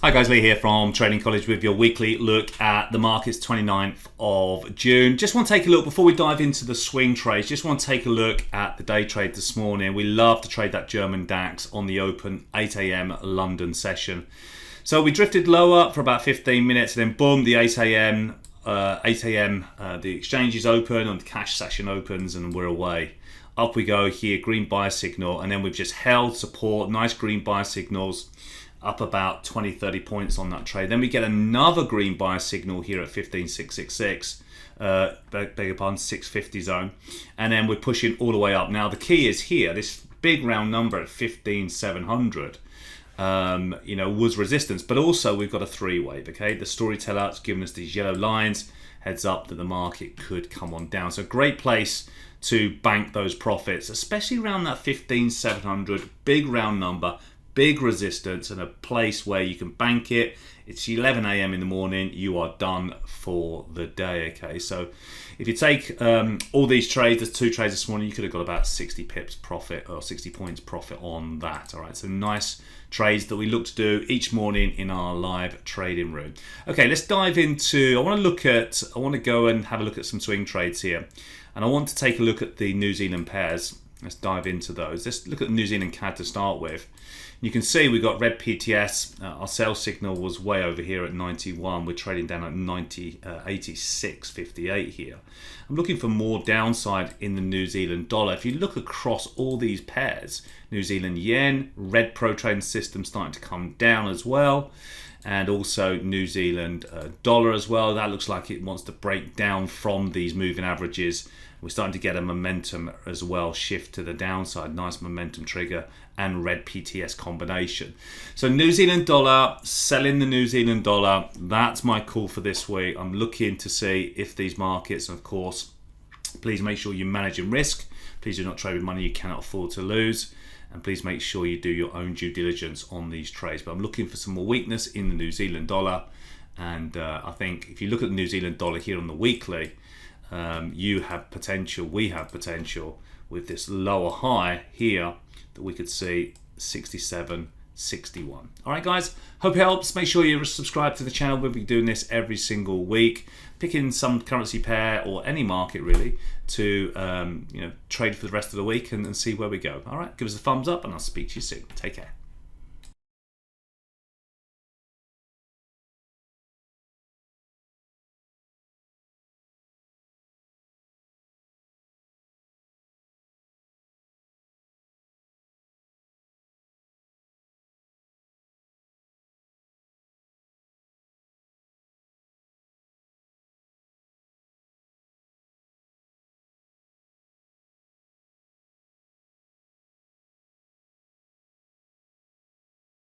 Hi guys, Lee here from Trading College with your weekly look at the markets 29th of June. Just want to take a look, before we dive into the swing trades, just want to take a look at the day trade this morning. We love to trade that German DAX on the open 8 a.m. London session. So we drifted lower for about 15 minutes, and then boom, the 8 a.m. The exchange is open and the cash session opens and we're away. Up we go here, green buy signal, and then we've just held support, nice green buy signals, up about 20-30 points on that trade. Then we get another green buy signal here at 15,666, beg your pardon, 650 zone, and then we're pushing all the way up. Now the key is here, this big round number at 15,700 was resistance, but also we've got a three wave. Okay, the storyteller's given us these yellow lines, heads up that the market could come on down. So great place to bank those profits, especially around that 15,700, big round number, big resistance, and a place where you can bank it. It's 11 a.m. in the morning, you are done for the day. Okay, so if you take all these trades, there's two trades this morning, you could have got about 60 pips profit or 60 points profit on that. All right, so nice trades that we look to do each morning in our live trading room. Okay, let's dive into, I want to go and have a look at some swing trades here, and I want to take a look at the New Zealand pairs. Let's dive into those. Let's look at the New Zealand CAD to start with. You can see we got red PTS. Our sell signal was way over here at 91. We're trading down at 86.58 here. I'm looking for more downside in the New Zealand dollar. If you look across all these pairs, New Zealand yen, red pro trading system starting to come down as well, and also New Zealand dollar as well. That looks like it wants to break down from these moving averages. We're starting to get a momentum as well, shift to the downside, nice momentum trigger and red PTS combination. So New Zealand dollar, selling the New Zealand dollar, that's my call for this week. I'm looking to see if these markets, of course, please make sure you're managing risk. Please do not trade with money you cannot afford to lose. And please make sure you do your own due diligence on these trades. But I'm looking for some more weakness in the New Zealand dollar. And I think if you look at the New Zealand dollar here on the weekly, you have potential, we have potential with this lower high here that we could see 67.61. All right, guys, hope it helps. Make sure you subscribe to the channel. We'll be doing this every single week, picking some currency pair or any market really to trade for the rest of the week and see where we go. All right, give us a thumbs up and I'll speak to you soon. Take care.